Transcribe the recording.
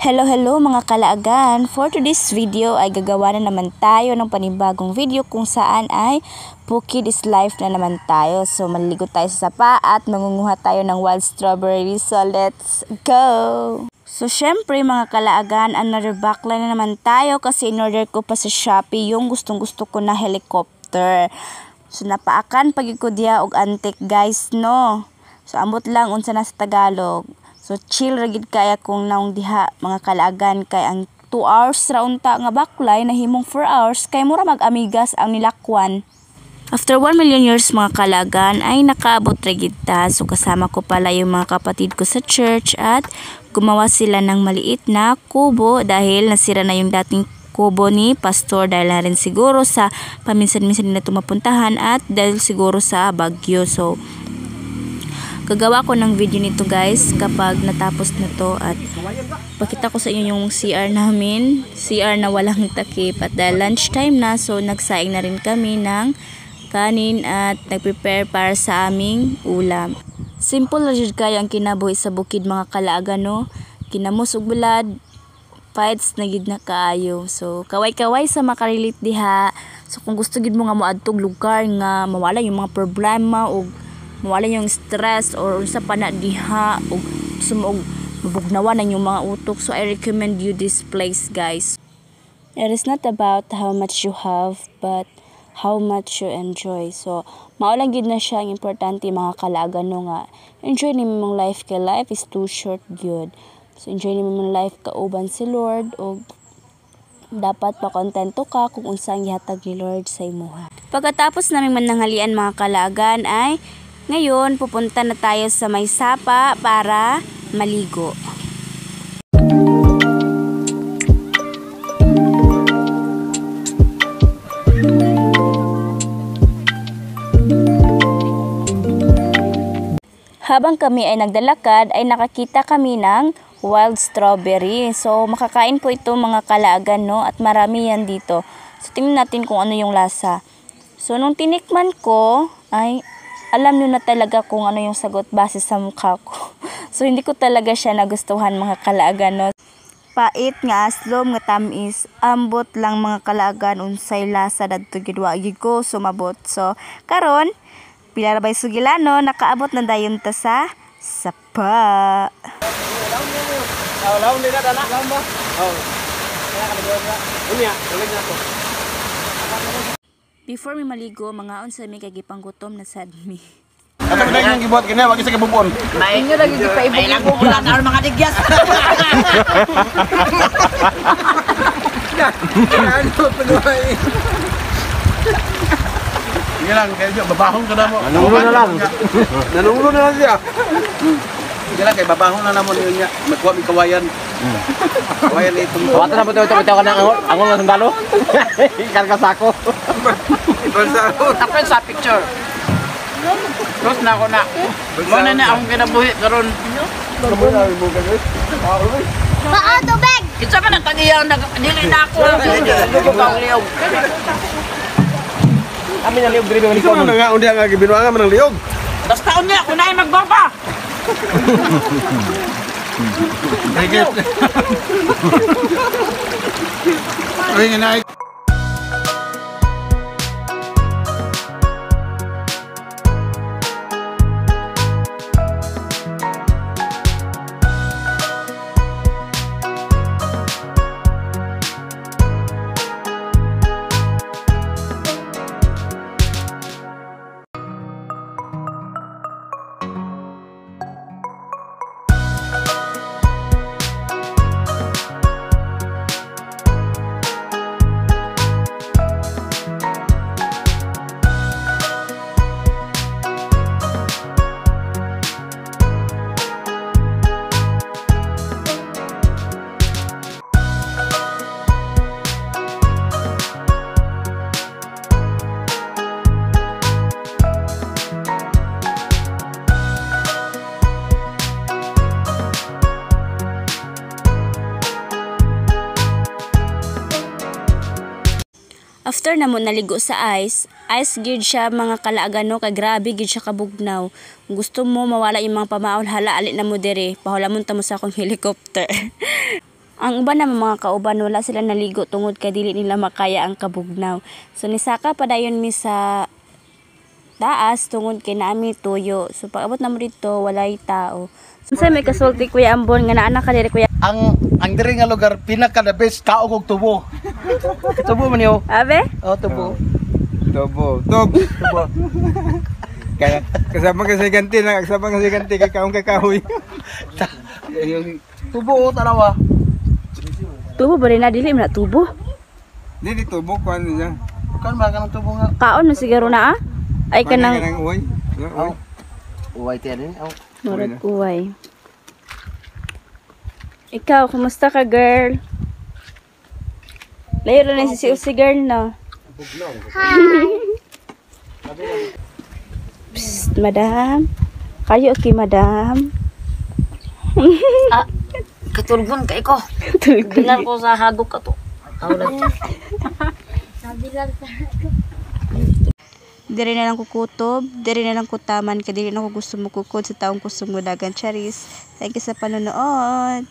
Hello mga kalaagan! For today's video ay gagawa na naman tayo ng panibagong video kung saan ay Bukid is Life na naman tayo. So maliligo tayo sa sapa at mangunguha tayo ng wild strawberry. So let's go! So syempre mga kalaagan, another backline na naman tayo kasi in-order ko pa sa Shopee yung gustong gusto ko na helicopter. So napaakan pagid ko diha og antik guys no. So ambot lang unsa na sa Tagalog. So chill ragid kaya kung naong diha mga kalaagan kay ang 2 hours ra unta nga baklay nahimong 4 hours kay mura mag-amigas ang nilakwan. After 1 million years mga kalaagan ay nakaabot ragid ta. So kasama ko pala yung mga kapatid ko sa church at gumawa sila ng maliit na kubo dahil nasira na yung dating kubo ni pastor dahil na rin siguro sa paminsan-minsan nila tumapuntahan at dahil siguro sa bagyo. So gagawa ko ng video nito guys kapag natapos na to at pakita ko sa inyo yung CR namin. CR na walang takip at dahil lunchtime na so nagsaing na rin kami ng kanin at nagprepare para sa aming ulam. Simple na jud kaya ang kinabuhi sa bukid mga kalaagan no. Kinamos ug bulad, fights na gid na kaayo. So kaway-kaway sa makarelate diha. So kung gusto gid mo nga moadtog lugar nga mawala yung mga problema o mawala yung stress or unsa pa na diha og sumog mabugnawan na yung mga utok. So I recommend you this place guys. It is not about how much you have but how much you enjoy. So mao lang gid na siya ang importante mga kalaagan no nga enjoy nimo mong life kay life is too short gyud. So enjoy nimo mong life kauban si Lord og dapat pakontento ka kung unsa ang gihatag ni Lord sa imuha. Pagkatapos naming mananghalian mga kalaagan ay ngayon, pupunta na tayo sa may sapa para maligo. Habang kami ay naglalakad, ay nakakita kami ng wild strawberry. So, makakain po ito mga kalaagan, no? At marami yan dito. So, tingnan natin kung ano yung lasa. So, nung tinikman ko, ay alam nyo na talaga kung ano yung sagot base sa mukha ko. So, hindi ko talaga siya nagustuhan mga kalaagan, no? Pait nga, aslom nga tamis, ambot lang mga kalaagan, unsay lasa dadto gid wa gid ko sumabot. So, karon, pila ra bay sugilano, nakaabot na dayon ta sa sapa. Laon dina dana ba? Unya, ulit na to. Before mi maligo, mga unsa mi kay gipanggutom na sad mi. Atag na yung gibuhat kini, wag isa ka bubon. May inyo lagi di pa ibog ulan ar mga digyas. Ano panoy? Sige lang, kaya babahon ka na mo. Nanunglo na lang. Nanunglo na lang siya. Sige lang, kaya babahon na naman yun niya. Magkuha mi kawayan. Kawayan itong... Kawata na po ito ka ng angol na sundalo. Ikarga sako. Tapos sa picture. Tapos na ako na. Muna na akong kinabuhi karon. Paa, tubig! Kitsa ka na tagiyang dili na ako. Liog. Kami na liog diri Ikaw na nga, undi nga gibinuangan man ng liog. Das taon niya, kung na magbarba. Higit. Ay, nga After na mo naligo sa ice gid siya mga kalaagan no, kay grabe gid siya kabugnaw. Kung gusto mo mawala yung mga pamaon, hala alit na mo dire, pahulamon ta mo sa akong helicopter. Ang uban naman mga kauban, wala sila naligo tungod kay dili nila makaya ang kabugnaw. So nisaka pa dayon mi sa taas tungod kay naami tuyo. So pag abot namo dito walay tao. So may kasulti Kuya Ambon nga naa ka diri Kuya. Ang diri nga lugar pinaka the best kaog og tubo. Tubo man yo. Abe? Oh, tubo. Tubo. Kaya kasama kasi ganti kay kaong kakahoy. Yung tubo tanawa. Tubo ba rin na dili na tubo? Dili tubo kuan niya. Bukan ba kanang tubo nga? Kaon na siguro na ah? Ay kanang uy. Uway tiyan ni. murag uway. Ikaw, kumusta ka girl? Layo na si girl no. Psst, madam. Kayo okay, madam? Katulgon kay ko. Tulog Bilan ko sa hadok ka to. Diri na lang kukutob, diri na lang kutaman, kaya diri na ko gusto mo kukod sa taong gusto mo dagan charis. Thank you sa panonood.